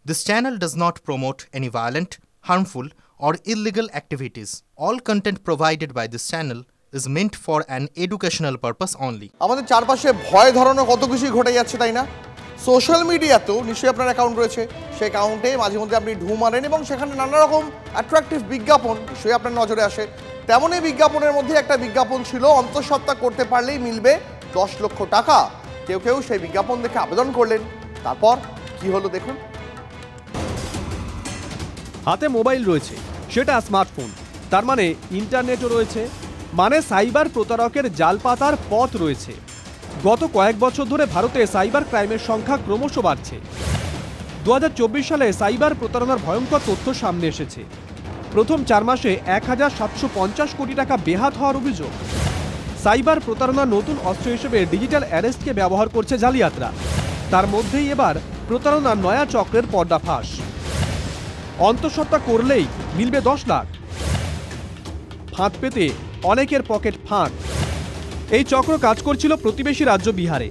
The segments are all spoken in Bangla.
This channel does not promote any violent, harmful, or illegal activities. All content provided by this channel is meant for an educational purpose only. আমাদের চারপাশে ভয় ধরানো কত কিছু ঘটে যাচ্ছে তাই না? সোশ্যাল মিডিয়াতেও নিশ্চয়ই আপনার অ্যাকাউন্ট রয়েছে, সেই অ্যাকাউন্টে মাঝে মধ্যে আপনি ঢু মারেন এবং সেখানে নানা রকম অ্যাট্রাকটিভ বিজ্ঞাপন নিশ্চয়ই আপনার নজরে আসে। তেমনই বিজ্ঞাপনের মধ্যে একটা বিজ্ঞাপন ছিল, অন্তঃসত্ত্বা করতে পারলেই মিলবে 10 লক্ষ টাকা। কেউ কেউ সেই বিজ্ঞাপন দেখে আবেদন করলেন, তারপর কি হলো দেখুন। হাতে মোবাইল রয়েছে, সেটা স্মার্টফোন, তার মানে ইন্টারনেটও রয়েছে, মানে সাইবার প্রতারকের জাল পাতার পথ রয়েছে। গত কয়েক বছর ধরে ভারতে সাইবার ক্রাইমের সংখ্যা ক্রমশ বাড়ছে। 2024 সালে সাইবার প্রতারণার ভয়ঙ্কর তথ্য সামনে এসেছে। প্রথম 4 মাসে 1750 কোটি টাকা বেহাত হওয়ার অভিযোগ। সাইবার প্রতারণার নতুন অস্ত্র হিসেবে ডিজিটাল অ্যারেস্টকে ব্যবহার করছে জালিয়াতরা। তার মধ্যেই এবার প্রতারণার নয়া চক্রের পর্দাফাঁস। অন্তঃসত্ত্বা করলেই মিলবে 10 লাখ। ফাঁদ পেতে অনেকের পকেট ফাঁক। এই চক্র কাজ করছিল প্রতিবেশী রাজ্য বিহারে।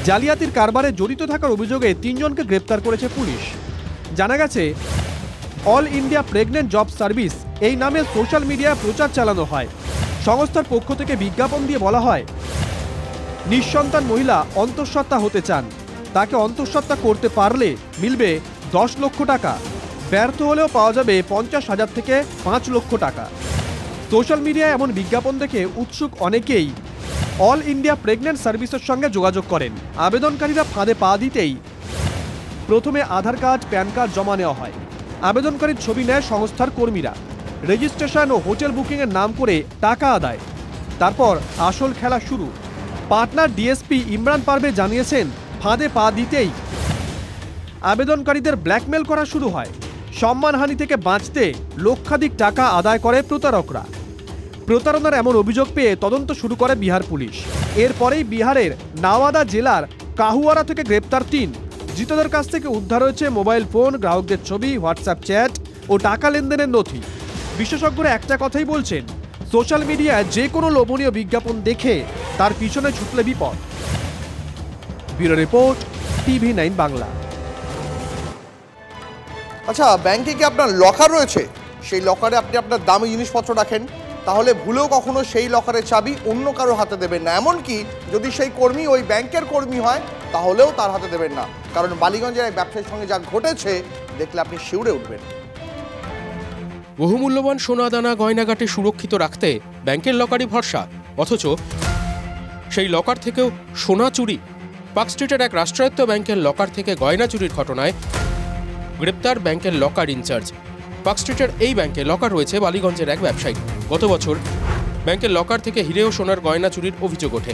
জালিয়াতির কারবারে জড়িত থাকার অভিযোগে 3 জনকে গ্রেপ্তার করেছে পুলিশ। জানা গেছে, all India pregnant job service এই নামে সোশ্যাল মিডিয়ায় প্রচার চালানো হয়। সংস্থার পক্ষ থেকে বিজ্ঞাপন দিয়ে বলা হয়, নিঃসন্তান মহিলা অন্তঃসত্ত্বা হতে চান, তাকে অন্তঃসত্ত্বা করতে পারলে মিলবে 10 লক্ষ টাকা। ব্যর্থ হলেও পাওয়া যাবে 50,000 থেকে 5 লক্ষ টাকা। সোশ্যাল মিডিয়ায় এমন বিজ্ঞাপন দেখে উৎসুক অনেকেই অল ইন্ডিয়া প্রেগনেন্ট সার্ভিসের সঙ্গে যোগাযোগ করেন। আবেদনকারীরা ফাঁদে পা দিতেই প্রথমে আধার কার্ড, প্যান কার্ড জমা নেওয়া হয়। আবেদনকারীর ছবি নেয় সংস্থার কর্মীরা। রেজিস্ট্রেশন ও হোটেল বুকিংয়ের নাম করে টাকা আদায়। তারপর আসল খেলা শুরু। পাটনার ডিএসপি ইমরান পারভেজ জানিয়েছেন, ফাঁদে পা দিতেই আবেদনকারীদের ব্ল্যাকমেল করা শুরু হয়। সম্মানহানি থেকে বাঁচতে লক্ষাধিক টাকা আদায় করে প্রতারকরা। প্রতারণার এমন অভিযোগ পেয়ে তদন্ত শুরু করে বিহার পুলিশ। এরপরেই বিহারের নাওয়াদা জেলার কাহুয়ারা থেকে গ্রেপ্তার 3। ধৃতদের কাছ থেকে উদ্ধার হয়েছে মোবাইল ফোন, গ্রাহকদের ছবি, হোয়াটসঅ্যাপ চ্যাট ও টাকা লেনদেনের নথি। বিশেষজ্ঞরা একটা কথাই বলছেন, সোশ্যাল মিডিয়ায় যে কোনো লোভনীয় বিজ্ঞাপন দেখে তার পিছনে ছুটলে বিপদ। Bureau report, TV9 Bangla. আচ্ছা, ব্যাংকে কি আপনার লকার রয়েছে? সেই লকারে আপনি আপনার দামি জিনিসপত্র রাখেন, তাহলে ভুলেও কখনো সেই লকারের চাবি অন্য কারো হাতে দেবেন না। এমনকি যদি সেই কর্মী ওই ব্যাংকের কর্মী হয়, তাহলেও তার হাতে দেবেন না। কারণ বালিগঞ্জের এক ব্যবসায়ীর সঙ্গে যা ঘটেছে দেখলে আপনি শিউরে উঠবেন। বহুমূল্যবান সোনাদানা গয়নাগাটে সুরক্ষিত রাখতে ব্যাংকের লকারই ভরসা, অথচ সেই লকার থেকেও সোনা চুরি। পার্ক স্ট্রিটের এক রাষ্ট্রায়ত্ত ব্যাংকের লকার থেকে গয়না চুরির ঘটনায় গ্রেপ্তার ব্যাংকের লকার ইনচার্জ। পার্ক স্ট্রিটের এই ব্যাংকে লকার রয়েছে বালিগঞ্জের এক ব্যবসায়ী। গত বছর ব্যাংকের লকার থেকে হিরে ও সোনার গয়না চুরির অভিযোগ ওঠে।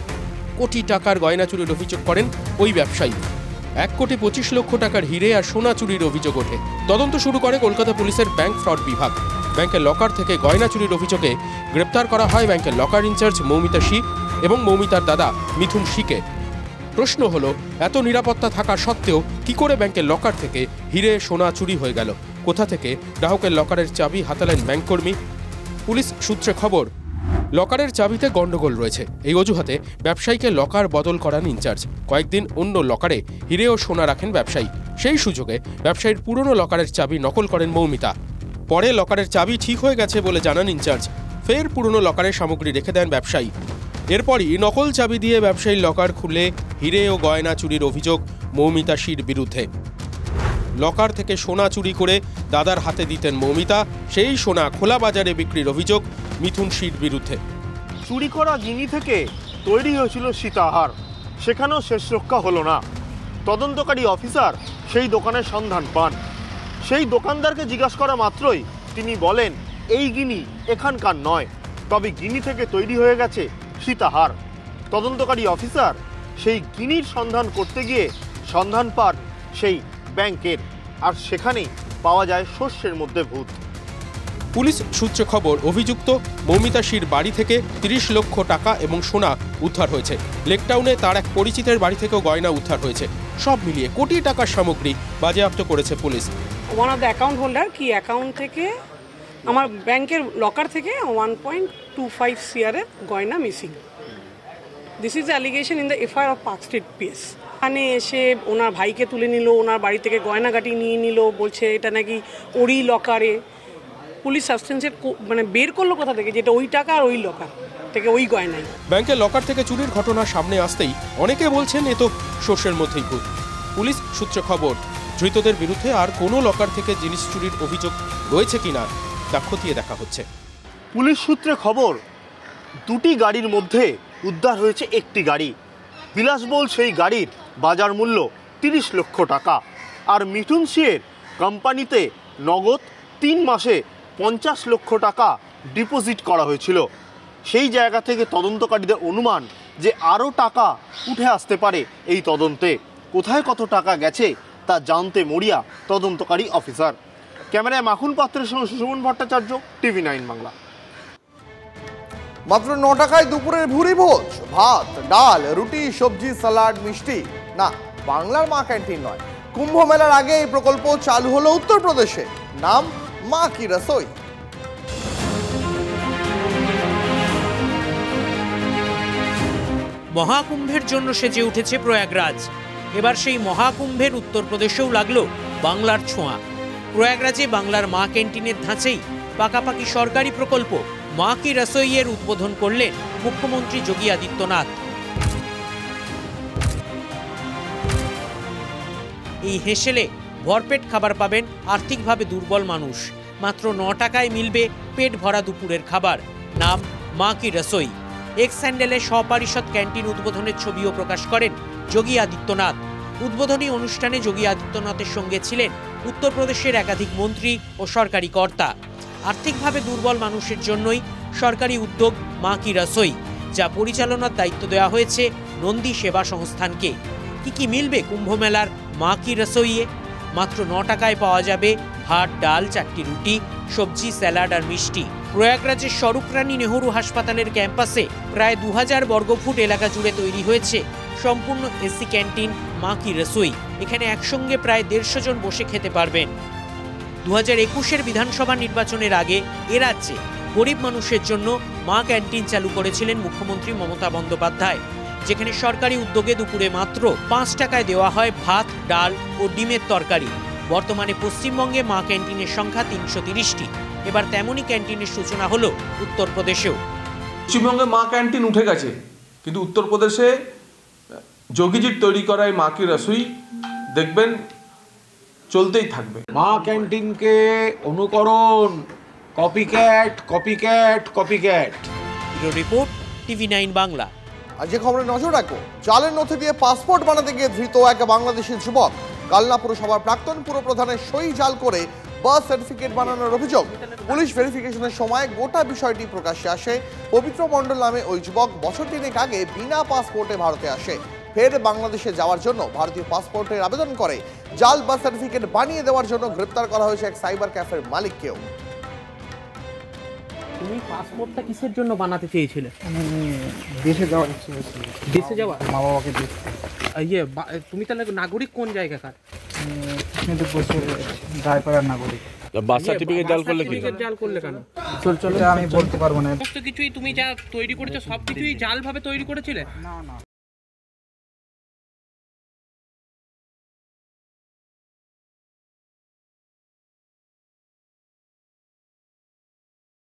কোটি টাকার গয়না চুরির অভিযোগ করেন ওই ব্যবসায়ী। 1,25 লক্ষ টাকার হিরে আর সোনা চুরির অভিযোগ ওঠে। তদন্ত শুরু করে কলকাতা পুলিশের ব্যাংক ফ্রড বিভাগ। ব্যাংকের লকার থেকে গয়না চুরির অভিযোগে গ্রেপ্তার করা হয় ব্যাংকের লকার ইনচার্জ মৌমিতা শি এবং মৌমিতার দাদা মিথুন শিকে। প্রশ্ন হলো, এত নিরাপত্তা থাকা সত্ত্বেও কি করে ব্যাংকের লকার থেকে হিরে সোনা চুরি হয়ে গেল? কোথা থেকে গ্রাহকের লকারের চাবি হাতালেন ব্যাংককর্মী? পুলিশ সূত্রে খবর, লকারের চাবিতে গন্ডগোল রয়েছে। এই অজুহাতে ব্যবসায়ীকে লকার বদল করান ইনচার্জ। কয়েকদিন অন্য লকারে হিরে ও সোনা রাখেন ব্যবসায়ী। সেই সুযোগে ব্যবসায়ীর পুরনো লকারের চাবি নকল করেন মৌমিতা। পরে লকারের চাবি ঠিক হয়ে গেছে বলে জানান ইনচার্জ। ফের পুরনো লকারের সামগ্রী রেখে দেন ব্যবসায়ী। এরপরই নকল চাবি দিয়ে ব্যবসায়ীর লকার খুলে হিরে ও গয়না চুরির অভিযোগ মৌমিতা শির বিরুদ্ধে। লকার থেকে সোনা চুরি করে দাদার হাতে দিতেন মৌমিতা, সেই সোনা খোলা বাজারে বিক্রির অভিযোগ মিথুন শির বিরুদ্ধে। চুরি করা গিনি থেকে তৈরি হয়েছিল সীতাহার, সেখানেও শেষ রক্ষা হলো না। তদন্তকারী অফিসার সেই দোকানের সন্ধান পান। সেই দোকানদারকে জিজ্ঞাসা করা মাত্রই তিনি বলেন, এই গিনি এখানকার নয়, তবে গিনি থেকে তৈরি হয়ে গেছে সীতাহার। তদন্তকারী অফিসার সেই গিনির সন্ধান করতে গিয়ে সন্ধান পান সেই ব্যাংকের, আর সেখানেই পাওয়া যায় শস্যের মধ্যে ভূত। পুলিশ সূত্রে খবর, অভিযুক্ত মৌমিতা শির বাড়ি থেকে 30 লক্ষ টাকা এবং সোনা উদ্ধার হয়েছে। লেকটাউনে তার এক পরিচিতের বাড়ি থেকেও গয়না উদ্ধার হয়েছে। সব মিলিয়ে কোটি টাকার সামগ্রী বাজেয়াপ্ত করেছে police. One of the account holder কি অ্যাকাউন্ট থেকে আমার ব্যাংকের লকার থেকে 1.25 CR গয়না missing. This is allegation in the FIR of park street PS। এখানে এসে ওনার ভাইকে তুলে নিল, ওনার বাড়ি থেকে গয়নাগাটি নিয়ে নিল, বলছে এটা নাকি ওরই লকারে। পুলিশ সাবস্টেন্সের মানে বের করলো কোথা থেকে, যেটা ওই টাকা আর ওই লকার থেকে ওই গয়নাই। ব্যাংকের লকার থেকে চুরির ঘটনা সামনে আসতেই অনেকে বলছেন এ তো শস্যের মধ্যেই ভূত। পুলিশ সূত্রে খবর, ধৃতদের বিরুদ্ধে আর কোনো লকার থেকে জিনিস চুরির অভিযোগ রয়েছে কিনা তা খতিয়ে দেখা হচ্ছে। পুলিশ সূত্রে খবর, দুটি গাড়ির মধ্যে উদ্ধার হয়েছে একটি গাড়ি। বিলাসবহুল সেই গাড়ির বাজার মূল্য 30 লক্ষ টাকা। আর মিঠুন সিংয়ের কোম্পানিতে নগদ 3 মাসে 50 লক্ষ টাকা ডিপোজিট করা হয়েছিল। সেই জায়গা থেকে তদন্তকারীদের অনুমান যে আরও টাকা উঠে আসতে পারে এই তদন্তে। কোথায় কত টাকা গেছে তা জানতে মরিয়া তদন্তকারী অফিসার। ক্যামেরায় মাখন পাত্রের সঙ্গে সুমন ভট্টাচার্য, TV9 বাংলা। মাত্র 9 টাকায় দুপুরের ভুরি ভোজ, ভাত, ডাল, রুটি, সবজি, সালাড, মিষ্টি। না, বাংলার মা ক্যান্টিন নয়। কুম্ভ মেলার আগে এই প্রকল্প চালু হলো উত্তরপ্রদেশে। নাম মা কি রসোই। মহাকুম্ভের জন্য সেজে উঠেছে প্রয়াগরাজ। এবার সেই মহাকুম্ভের উত্তরপ্রদেশেও লাগলো বাংলার ছোঁয়া। প্রয়াগরাজে বাংলার মা ক্যান্টিনের ধাঁচেই পাকাপাকি সরকারি প্রকল্প মা কি রসোইয়ের উদ্বোধন করলেন মুখ্যমন্ত্রী যোগী আদিত্যনাথ। এই হেসেলে ভরপেট খাবার পাবেন আর্থিকভাবে দুর্বল মানুষ। মাত্র 9 টাকায় মিলবে পেট ভরা দুপুরের খাবার। নাম মা কি রসোই। এক্স স্যান্ডেলে সপরিষদ ক্যান্টিন উদ্বোধনের ছবিও প্রকাশ করেন যোগী আদিত্যনাথ। উদ্বোধনী অনুষ্ঠানে যোগী আদিত্যনাথের সঙ্গে ছিলেন উত্তরপ্রদেশের একাধিক মন্ত্রী ও সরকারি কর্তা। আর্থিকভাবে দুর্বল মানুষের জন্যই সরকারি উদ্যোগ মা কি রসোই, যা পরিচালনার দায়িত্ব দেওয়া হয়েছে নন্দী সেবা সংস্থানকে। কি মিলবে কুম্ভ মেলার মা কি রসোইয়ে? মাত্র 9 টাকায় পাওয়া যাবে ভাত, ডাল, 4টি রুটি, সবজি, স্যালাড আর মিষ্টি। প্রয়াগরাজের স্বরূপরানী নেহরু হাসপাতালের ক্যাম্পাসে প্রায় 2000 বর্গফুট এলাকা জুড়ে তৈরি হয়েছে সম্পূর্ণ এসি ক্যান্টিন মা কি রসোই। এখানে একসঙ্গে প্রায় 150 জন বসে খেতে পারবেন। 2021-এর বিধানসভা নির্বাচনের আগে এ রাজ্যে গরিব মানুষের জন্য মা ক্যান্টিন চালু করেছিলেন মুখ্যমন্ত্রী মমতা বন্দ্যোপাধ্যায়, যেখানে সরকারি উদ্যোগে দুপুরে মাত্র 5 টাকায় দেওয়া হয় ভাত, ডাল ও ডিমের তরকারি। বর্তমানে পশ্চিমবঙ্গে মা ক্যান্টিনের সংখ্যা 330টি। এবার তেমনই ক্যান্টিনের সূচনা হলো উত্তরপ্রদেশেও। পশ্চিমবঙ্গে মা ক্যান্টিন উঠে গেছে, কিন্তু উত্তরপ্রদেশে যোগীজির তৈরি করা এই মা কি রসোই দেখবেন চলতেই থাকবে। মা ক্যান্টিনকে অনুকরণ, copycat copycat copycat. Report, TV9 Bangla. আর যে খবরে নজর রাখো, জালের নথি দিয়ে পাসপোর্ট বানাতে গিয়ে ধৃত এক বাংলাদেশি যুবক। কালনা পুরসভার প্রাক্তন পুরপ্রধানের সই জাল করে বার্থ সার্টিফিকেট বানানোর অভিযোগ। পুলিশ ভেরিফিকেশনের সময় গোটা বিষয়টি প্রকাশ্যে আসে। পবিত্র মণ্ডল নামে ওই যুবক বছর 3 আগে বিনা পাসপোর্টে ভারতে আসে। ফের বাংলাদেশে যাওয়ার জন্য ভারতীয় পাসপোর্টের আবেদন করে। জাল বার্থ সার্টিফিকেট বানিয়ে দেওয়ার জন্য গ্রেপ্তার করা হয়েছে এক সাইবার ক্যাফের মালিককেও। তুমি পাসপোর্টটা কিসের জন্য বানাতে চেয়েছিলে? দেশে যাওয়ার ইচ্ছে ছিল। দেশে যাওয়া? মা বাবাকে দেশ। তুমি তাহলে নাগরিক কোন জায়গাকার? রায়পাড়ার নাগরিক। বার্থ সার্টিফিকেট জাল করলে কি? জাল করলে কেন? চলছে আমি বলতে পারবো না। সমস্ত কিছুই তুমি যা তৈরি করেছো সব কিছুই জাল ভাবে তৈরি করেছিলে? না।